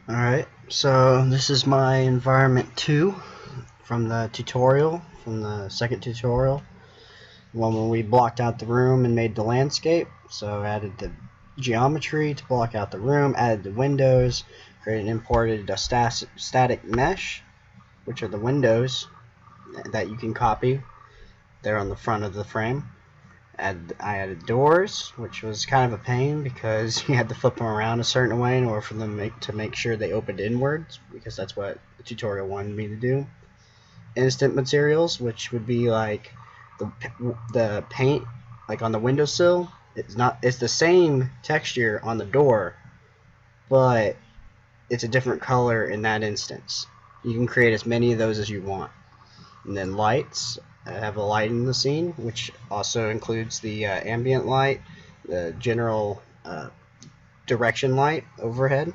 Alright, so this is my environment 2 from the tutorial, from the second tutorial. One when we blocked out the room and made the landscape. So added the geometry to block out the room, added the windows, created and imported a static mesh, which are the windows that you can copy. They're on the front of the frame. I added doors, which was kind of a pain because you had to flip them around a certain way in order for them to make sure they opened inwards, because that's what the tutorial wanted me to do. Instant materials, which would be like the paint, like on the windowsill. It's the same texture on the door, but it's a different color in that instance. You can create as many of those as you want. And then lights. I have a light in the scene, which also includes the ambient light, the general direction light overhead.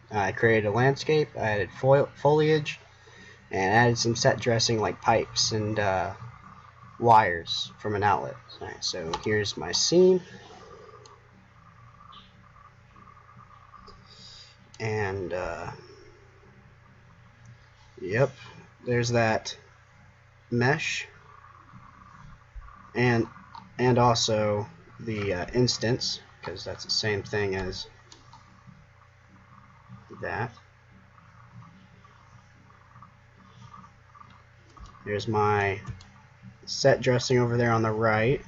I created a landscape, I added foliage, and added some set dressing like pipes and wires from an outlet. Alright, so here's my scene. And, yep, there's that mesh, and also the instance, because that's the same thing as that. There's my set dressing over there on the right.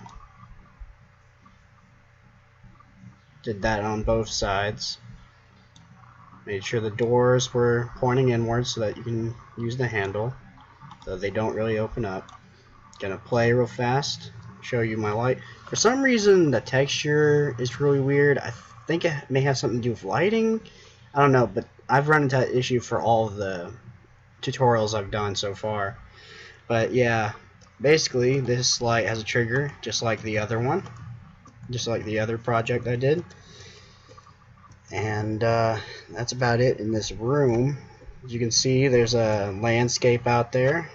Did that on both sides. Made sure the doors were pointing inward so that you can use the handle, so they don't really open up. Gonna play real fast, show you my light. For some reason the texture is really weird. I think it may have something to do with lighting. I don't know, but I've run into that issue for all of the tutorials I've done so far. But yeah, basically this light has a trigger just like the other one, just like the other project I did. And that's about it in this room. As you can see, there's a landscape out there.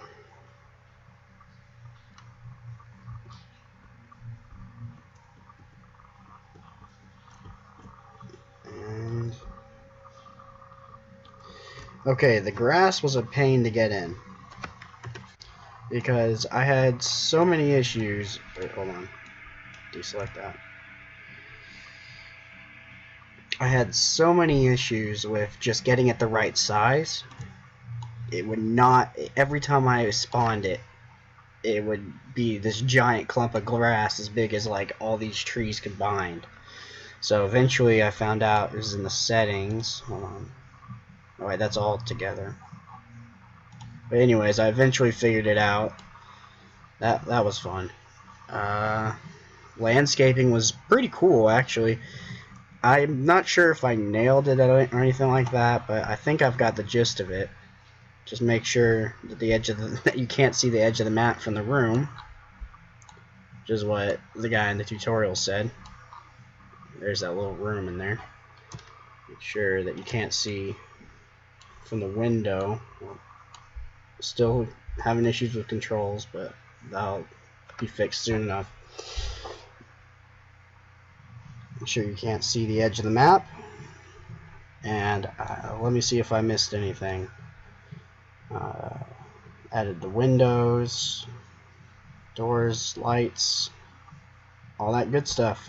And okay, the grass was a pain to get in because I had so many issues. Wait, hold on. Deselect that. I had so many issues with just getting it the right size. It would not, every time I spawned it, it would be this giant clump of grass as big as like all these trees combined. So eventually I found out it was in the settings. Hold on. Alright, that's all together. But anyways, I eventually figured it out. That was fun. Landscaping was pretty cool, actually. I'm not sure if I nailed it or anything like that, but I think I've got the gist of it. Just make sure that the edge of that you can't see the edge of the map from the room, which is what the guy in the tutorial said. There's that little room in there. Make sure that you can't see from the window. Still having issues with controls, but that'll be fixed soon enough. Make sure you can't see the edge of the map. And let me see if I missed anything. Added the windows, doors, lights, all that good stuff.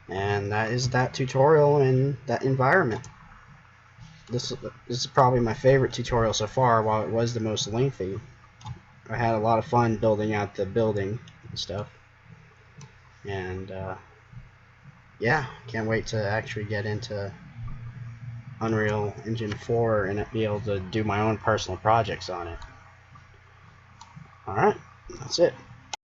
And that is that tutorial in that environment. This is probably my favorite tutorial so far, while it was the most lengthy. I had a lot of fun building out the building and stuff. And yeah, can't wait to actually get into Unreal Engine 4 and be able to do my own personal projects on it. Alright, that's it.